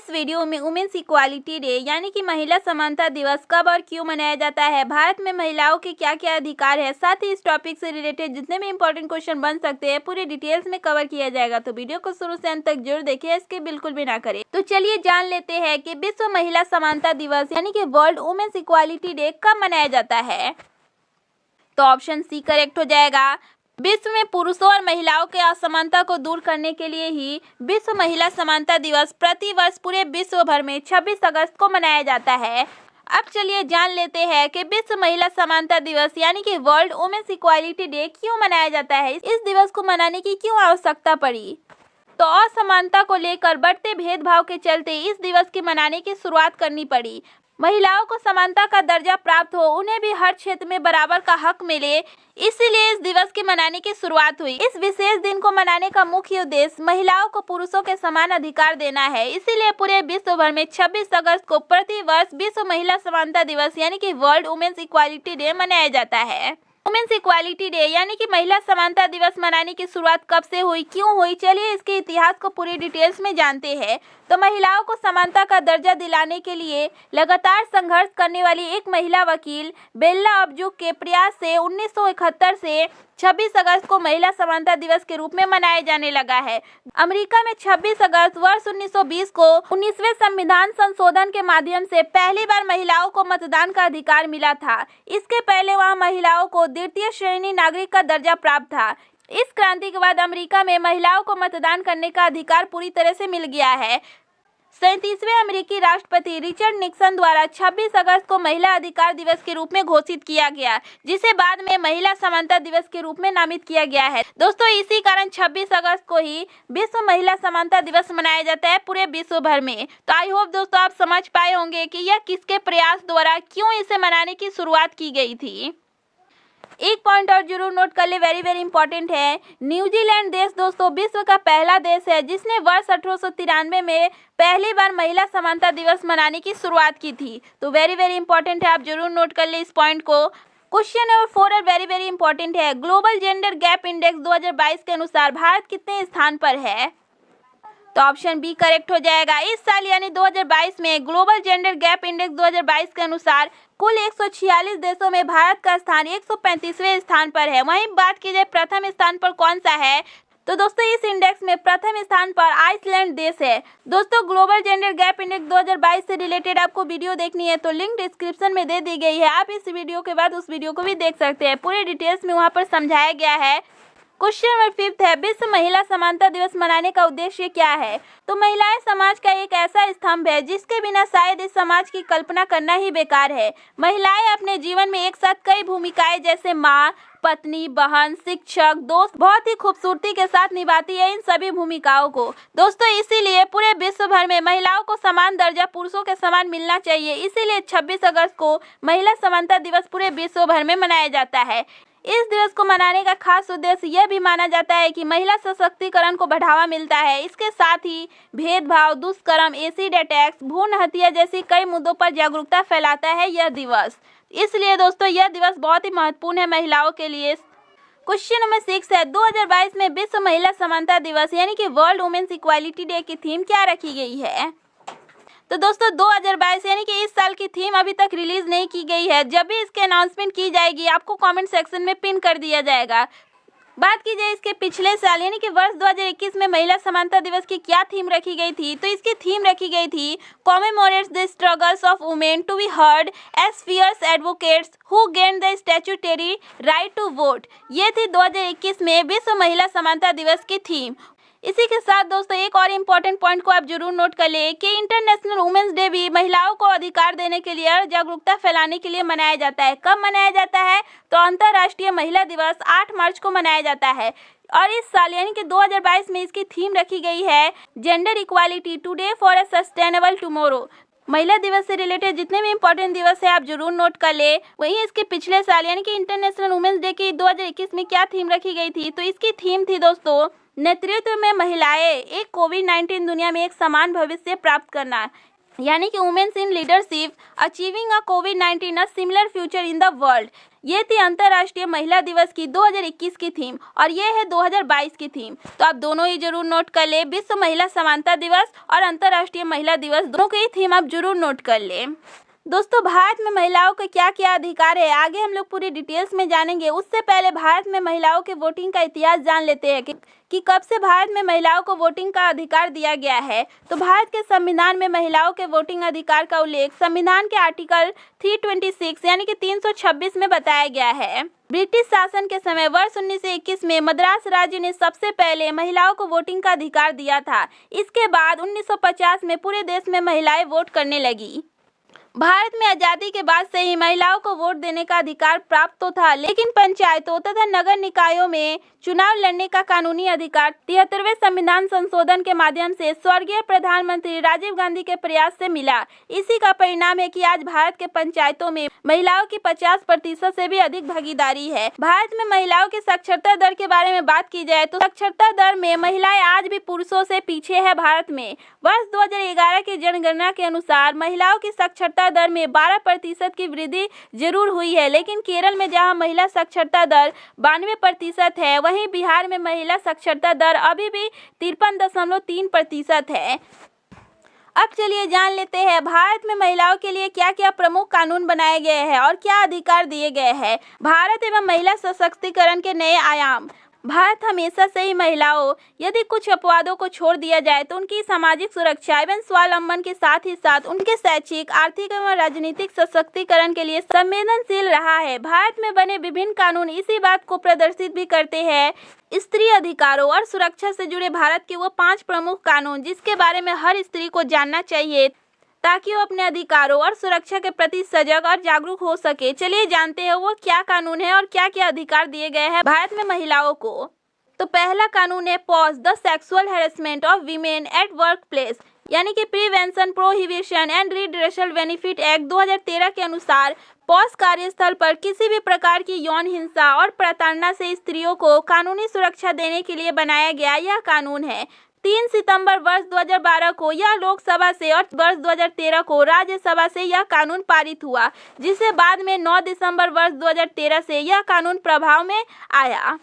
इस वीडियो में women's equality day यानी कि महिला समानता दिवस कब और क्यों मनाया जाता है, भारत में महिलाओं के क्या क्या अधिकार है, साथ ही इस टॉपिक से रिलेटेड जितने भी इंपॉर्टेंट क्वेश्चन बन सकते हैं पूरे डिटेल्स में कवर किया जाएगा। तो वीडियो को शुरू से अंत तक जरूर देखिए, इसके बिल्कुल भी ना करें। तो चलिए जान लेते हैं कि विश्व महिला समानता दिवस यानी कि वर्ल्ड वुमेन्स इक्वालिटी डे कब मनाया जाता है। तो ऑप्शन सी करेक्ट हो जाएगा। विश्व में पुरुषों और महिलाओं के असमानता को दूर करने के लिए ही विश्व महिला समानता दिवस प्रति वर्ष पूरे विश्व भर में 26 अगस्त को मनाया जाता है। अब चलिए जान लेते हैं कि विश्व महिला समानता दिवस यानी कि वर्ल्ड वुमेन्स इक्वालिटी डे क्यों मनाया जाता है, इस दिवस को मनाने की क्यों आवश्यकता पड़ी। तो असमानता को लेकर बढ़ते भेदभाव के चलते इस दिवस के मनाने की शुरुआत करनी पड़ी। महिलाओं को समानता का दर्जा प्राप्त हो, उन्हें भी हर क्षेत्र में बराबर का हक मिले, इसीलिए इस दिवस के मनाने की शुरुआत हुई। इस विशेष दिन को मनाने का मुख्य उद्देश्य महिलाओं को पुरुषों के समान अधिकार देना है। इसीलिए पूरे विश्व भर में 26 अगस्त को प्रति वर्ष विश्व महिला समानता दिवस यानी कि वर्ल्ड वुमेन्स इक्वालिटी डे मनाया जाता है। वुमेन्स इक्वालिटी डे यानी कि महिला समानता दिवस मनाने की शुरुआत कब से हुई, क्यों हुई, चलिए इसके इतिहास को पूरी डिटेल्स में जानते हैं। तो महिलाओं को समानता का दर्जा दिलाने के लिए लगातार संघर्ष करने वाली एक महिला वकील बेल्ला अब्जुक के प्रयास से 1971 से 26 अगस्त को महिला समानता दिवस के रूप में मनाया जाने लगा है। अमेरिका में 26 अगस्त वर्ष 1920 को 19वें संविधान संशोधन के माध्यम से पहली बार महिलाओं को मतदान का अधिकार मिला था। इसके पहले वहां महिलाओं को द्वितीय श्रेणी नागरिक का दर्जा प्राप्त था। इस क्रांति के बाद अमेरिका में महिलाओं को मतदान करने का अधिकार पूरी तरह से मिल गया है। 37वें अमेरिकी राष्ट्रपति रिचर्ड निक्सन द्वारा 26 अगस्त को महिला अधिकार दिवस के रूप में घोषित किया गया, जिसे बाद में महिला समानता दिवस के रूप में नामित किया गया है। दोस्तों इसी कारण 26 अगस्त को ही विश्व महिला समानता दिवस मनाया जाता है पूरे विश्व भर में। तो आई होप दोस्तों आप समझ पाए होंगे कि यह किसके प्रयास द्वारा क्यों इसे मनाने की शुरुआत की गई थी। एक पॉइंट और जरूर नोट कर ले, वेरी इंपॉर्टेंट है। न्यूजीलैंड देश दोस्तों विश्व का पहला देश है जिसने वर्ष 1893 में पहली बार महिला समानता दिवस मनाने की शुरुआत की थी। तो वेरी इंपॉर्टेंट है, आप जरूर नोट कर ले इस पॉइंट को। क्वेश्चन नंबर 4 वेरी इंपॉर्टेंट है। ग्लोबल जेंडर गैप इंडेक्स 2022 के अनुसार भारत कितने स्थान पर है। तो ऑप्शन बी करेक्ट हो जाएगा। इस साल यानी 2022 में ग्लोबल जेंडर गैप इंडेक्स 2022 के अनुसार कुल 146 देशों में भारत का स्थान 135वें स्थान पर है। वहीं बात की जाए प्रथम स्थान पर कौन सा है, तो दोस्तों इस इंडेक्स में प्रथम स्थान पर आइसलैंड देश है। दोस्तों ग्लोबल जेंडर गैप इंडेक्स 2022 से रिलेटेड आपको वीडियो देखनी है तो लिंक डिस्क्रिप्शन में दे दी गई है, आप इस वीडियो के बाद उस वीडियो को भी देख सकते हैं। पूरे डिटेल्स में वहाँ पर समझाया गया है। क्वेश्चन नंबर 5 है, विश्व महिला समानता दिवस मनाने का उद्देश्य क्या है। तो महिलाएं समाज का एक ऐसा स्तंभ है जिसके बिना शायद इस समाज की कल्पना करना ही बेकार है। महिलाएं अपने जीवन में एक साथ कई भूमिकाएं जैसे माँ, पत्नी, बहन, शिक्षक, दोस्त बहुत ही खूबसूरती के साथ निभाती है इन सभी भूमिकाओं को। दोस्तों इसीलिए पूरे विश्व भर में महिलाओं को समान दर्जा पुरुषों के समान मिलना चाहिए। इसीलिए 26 अगस्त को महिला समानता दिवस पूरे विश्व भर में मनाया जाता है। इस दिवस को मनाने का खास उद्देश्य यह भी माना जाता है कि महिला सशक्तिकरण को बढ़ावा मिलता है। इसके साथ ही भेदभाव, दुष्कर्म, एसिड अटैक्स, भ्रूण हत्या जैसी कई मुद्दों पर जागरूकता फैलाता है यह दिवस। इसलिए दोस्तों यह दिवस बहुत ही महत्वपूर्ण है महिलाओं के लिए। क्वेश्चन नंबर 6 है, 2022 में विश्व महिला समानता दिवस यानी कि वर्ल्ड वुमेन्स इक्वालिटी डे की थीम क्या रखी गई है। तो दोस्तों 2022 यानी कि इस साल की थीम अभी तक रिलीज नहीं की गई है। जब भी इसके अनाउंसमेंट की जाएगी आपको कमेंट सेक्शन में पिन कर दिया जाएगा। बात की जाए इसके पिछले साल यानी कि वर्ष 2021 में महिला समानता दिवस की क्या थीम रखी गई थी, तो इसकी थीम रखी गई थी commemorates the struggles of women to be heard as fierce advocates who gain the statutory right to vote. ये थी 2021 में विश्व महिला समानता दिवस की थीम। इसी के साथ दोस्तों एक और इम्पोर्टेंट पॉइंट को आप जरूर नोट कर ले कि इंटरनेशनल वुमेन्स डे भी महिलाओं को अधिकार देने के लिए और जागरूकता फैलाने के लिए मनाया जाता है। कब मनाया जाता है, तो अंतर्राष्ट्रीय महिला दिवस 8 मार्च को मनाया जाता है। और इस साल यानी कि 2022 में इसकी थीम रखी गई है gender equality today for a sustainable tomorrow. महिला दिवस से रिलेटेड जितने भी इंपॉर्टेंट दिवस है आप जरूर नोट कर ले। वहीं इसके पिछले साल यानी कि इंटरनेशनल वुमेन्स डे की 2021 में क्या थीम रखी गई थी, तो इसकी थीम थी दोस्तों नेतृत्व में महिलाएं, एक कोविड-19 दुनिया में एक समान भविष्य प्राप्त करना। यानी कि women's in leadership achieving a कोविड-19 a similar future in the world. ये थी अंतर्राष्ट्रीय महिला दिवस की 2021 की थीम और ये है 2022 की थीम। तो आप दोनों ही जरूर नोट कर ले, विश्व महिला समानता दिवस और अंतर्राष्ट्रीय महिला दिवस, दोनों की थीम आप जरूर नोट कर ले। दोस्तों, भारत में महिलाओं के क्या क्या अधिकार है, आगे हम लोग पूरी डिटेल्स में जानेंगे। उससे पहले भारत में महिलाओं के वोटिंग का इतिहास जान लेते हैं कि कब से भारत में महिलाओं को वोटिंग का अधिकार दिया गया है। तो भारत के संविधान में महिलाओं के वोटिंग अधिकार का उल्लेख संविधान के आर्टिकल 326 यानी कि 326 में बताया गया है। ब्रिटिश शासन के समय वर्ष 1921 में मद्रास राज्य ने सबसे पहले महिलाओं को वोटिंग का अधिकार दिया था। इसके बाद 1950 में पूरे देश में महिलाएं वोट करने लगी। भारत में आजादी के बाद से ही महिलाओं को वोट देने का अधिकार प्राप्त तो था, लेकिन पंचायतों तथा नगर निकायों में चुनाव लड़ने का कानूनी अधिकार 73वें संविधान संशोधन के माध्यम से स्वर्गीय प्रधानमंत्री राजीव गांधी के प्रयास से मिला। इसी का परिणाम है कि आज भारत के पंचायतों में महिलाओं की 50% से भी अधिक भागीदारी है। भारत में महिलाओं की साक्षरता दर के बारे में बात की जाए तो साक्षरता दर में महिलाएं आज भी पुरुषों से पीछे है। भारत में वर्ष 2011 की जनगणना के अनुसार महिलाओं की साक्षरता दर में 12% की वृद्धि जरूर हुई है, लेकिन केरल में जहां महिला साक्षरता दर 92% है, वहीं बिहार में महिला साक्षरता दर अभी भी 53.3% है। अब चलिए जान लेते हैं भारत में महिलाओं के लिए क्या क्या प्रमुख कानून बनाए गए हैं और क्या अधिकार दिए गए हैं। भारत एवं महिला सशक्तिकरण के नए आयाम। भारत हमेशा से ही महिलाओं, यदि कुछ अपवादों को छोड़ दिया जाए तो उनकी सामाजिक सुरक्षा एवं स्वावलंबन के साथ ही साथ उनके शैक्षिक, आर्थिक एवं राजनीतिक सशक्तिकरण के लिए संवेदनशील रहा है। भारत में बने विभिन्न कानून इसी बात को प्रदर्शित भी करते हैं। स्त्री अधिकारों और सुरक्षा से जुड़े भारत के वो 5 प्रमुख कानून जिसके बारे में हर स्त्री को जानना चाहिए ताकि वो अपने अधिकारों और सुरक्षा के प्रति सजग और जागरूक हो सके। चलिए जानते हैं वो क्या कानून है और क्या क्या अधिकार दिए गए हैं भारत में महिलाओं को। तो पहला कानून है pause the sexual harassment of women at work place, यानी कि prevention, prohibition and redressal benefit act 2013 के अनुसार पॉज कार्यस्थल पर किसी भी प्रकार की यौन हिंसा और प्रताड़ना से स्त्रियों को कानूनी सुरक्षा देने के लिए बनाया गया यह कानून है। 3 सितंबर वर्ष 2012 को यह लोकसभा से और वर्ष 2013 को राज्यसभा से यह कानून पारित हुआ, जिसे बाद में 9 दिसंबर वर्ष 2013 से यह कानून प्रभाव में आया।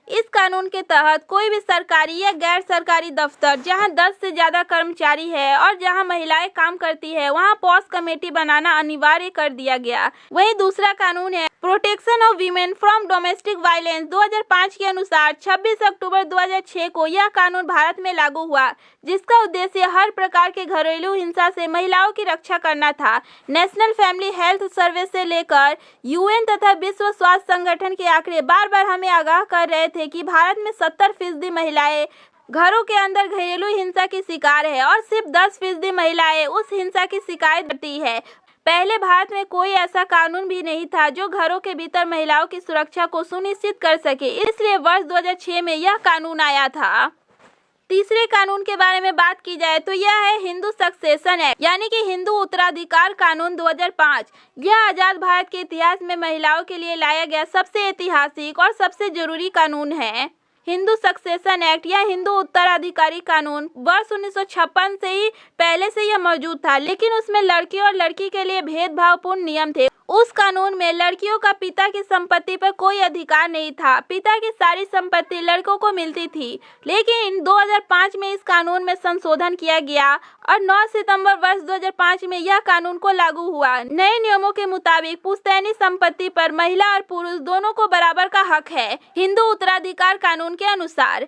इस कानून के तहत कोई भी सरकारी या गैर सरकारी दफ्तर जहां 10 से ज्यादा कर्मचारी है और जहां महिलाएं काम करती है वहां पॉज कमेटी बनाना अनिवार्य कर दिया गया। वहीं दूसरा कानून है protection of women from domestic violence. 2005 के अनुसार 26 अक्टूबर 2006 को यह कानून भारत में लागू हुआ, जिसका उद्देश्य हर प्रकार के घरेलू हिंसा से महिलाओं की रक्षा करना था। नेशनल फैमिली हेल्थ सर्वे से लेकर UN तथा विश्व स्वास्थ्य संगठन के आंकड़े बार बार हमें आगाह कर रहे थे कि भारत में 70% महिलाएं घरों के अंदर घरेलू हिंसा की शिकार है और सिर्फ 10% महिलाएं उस हिंसा की शिकायत करती है। पहले भारत में कोई ऐसा कानून भी नहीं था जो घरों के भीतर महिलाओं की सुरक्षा को सुनिश्चित कर सके, इसलिए वर्ष 2006 में यह कानून आया था। तीसरे कानून के बारे में बात की जाए तो यह है हिंदू सक्सेशन एक्ट, यानी कि हिंदू उत्तराधिकार कानून 2005। यह आजाद भारत के इतिहास में महिलाओं के लिए लाया गया सबसे ऐतिहासिक और सबसे जरूरी कानून है। हिंदू सक्सेशन एक्ट या हिंदू उत्तराधिकारी कानून वर्ष 1956 से ही पहले से यह मौजूद था, लेकिन उसमें लड़की और लड़की के लिए भेदभावपूर्ण नियम थे। उस कानून में लड़कियों का पिता की संपत्ति पर कोई अधिकार नहीं था। पिता की सारी संपत्ति लड़कों को मिलती थी, लेकिन 2005 में इस कानून में संशोधन किया गया और 9 सितंबर वर्ष 2005 में यह कानून को लागू हुआ। नए नियमों के मुताबिक पुश्तैनी संपत्ति पर महिला और पुरुष दोनों को बराबर का हक है हिंदू उत्तराधिकार कानून के अनुसार।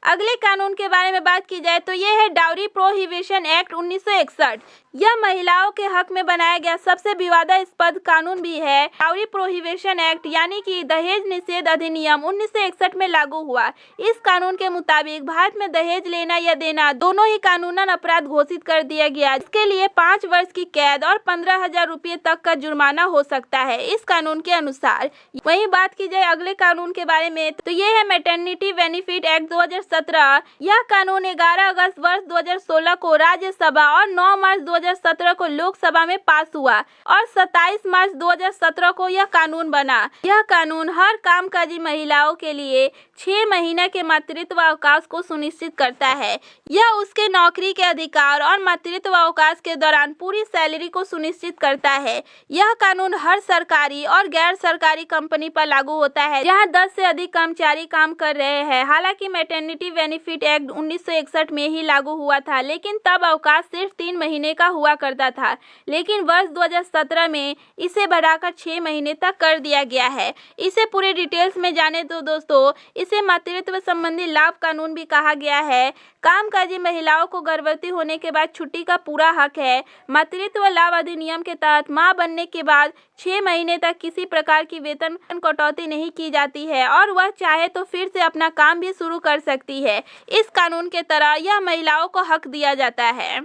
अगले कानून के बारे में बात की जाए तो यह है डाउरी प्रोहिबिशन एक्ट 1961। यह महिलाओं के हक में बनाया गया सबसे विवादास्पद कानून भी है। डाउरी प्रोहिबिशन एक्ट यानी कि दहेज निषेध अधिनियम 1961 में लागू हुआ। इस कानून के मुताबिक भारत में दहेज लेना या देना दोनों ही कानूनन अपराध घोषित कर दिया गया। इसके लिए 5 वर्ष की कैद और 15,000 रुपये तक का जुर्माना हो सकता है इस कानून के अनुसार। वहीं बात की जाए अगले कानून के बारे में तो यह है मैटरनिटी बेनिफिट एक्ट 2017। यह कानून 11 अगस्त वर्ष 2016 को राज्यसभा और 9 मार्च 2017 को लोकसभा में पास हुआ और 27 मार्च 2017 को यह कानून बना। यह कानून हर कामकाजी महिलाओं के लिए 6 महीने के मातृत्व अवकाश को सुनिश्चित करता है। यह उसके नौकरी के अधिकार और मातृत्व अवकाश के दौरान पूरी सैलरी को सुनिश्चित करता है। यह कानून हर सरकारी और गैर सरकारी कंपनी पर लागू होता है जहां 10 से अधिक कर्मचारी काम कर रहे हैं। हालांकि मैटरनिटी बेनिफिट एक्ट 1961 में ही लागू हुआ था, लेकिन तब अवकाश सिर्फ 3 महीने का हुआ करता था, लेकिन वर्ष 2017 में इसे बढ़ाकर 6 महीने तक कर दिया गया है। इसे पूरे डिटेल्स में जाने तो दोस्तों, इसे मातृत्व संबंधी लाभ कानून भी कहा गया है। कामकाजी महिलाओं को गर्भवती होने के बाद छुट्टी का पूरा हक है। मातृत्व लाभ अधिनियम के तहत मां बनने के बाद 6 महीने तक किसी प्रकार की वेतन कटौती नहीं की जाती है और वह चाहे तो फिर से अपना काम भी शुरू कर सकती है। इस कानून के तरह यह महिलाओं को हक दिया जाता है।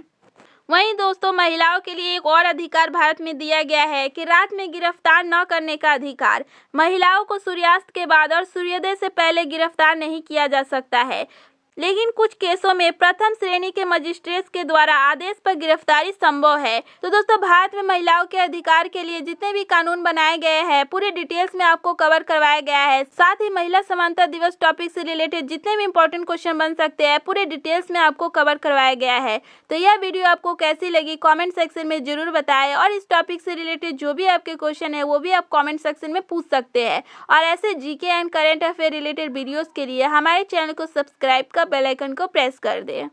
वहीं दोस्तों, महिलाओं के लिए एक और अधिकार भारत में दिया गया है कि रात में गिरफ्तार न करने का अधिकार। महिलाओं को सूर्यास्त के बाद और सूर्योदय से पहले गिरफ्तार नहीं किया जा सकता है, लेकिन कुछ केसों में प्रथम श्रेणी के मजिस्ट्रेट के द्वारा आदेश पर गिरफ्तारी संभव है। तो दोस्तों, भारत में महिलाओं के अधिकार के लिए जितने भी कानून बनाए गए हैं पूरे डिटेल्स में आपको कवर करवाया गया है। साथ ही महिला समानता दिवस टॉपिक से रिलेटेड जितने भी इंपॉर्टेंट क्वेश्चन बन सकते हैं पूरे डिटेल्स में आपको कवर करवाया गया है। तो यह वीडियो आपको कैसी लगी कॉमेंट सेक्शन में जरूर बताएं और इस टॉपिक से रिलेटेड जो भी आपके क्वेश्चन है वो भी आप कॉमेंट सेक्शन में पूछ सकते हैं। और ऐसे GK and current affair related videos के लिए हमारे चैनल को सब्सक्राइब कर बेल आइकन को प्रेस कर दें।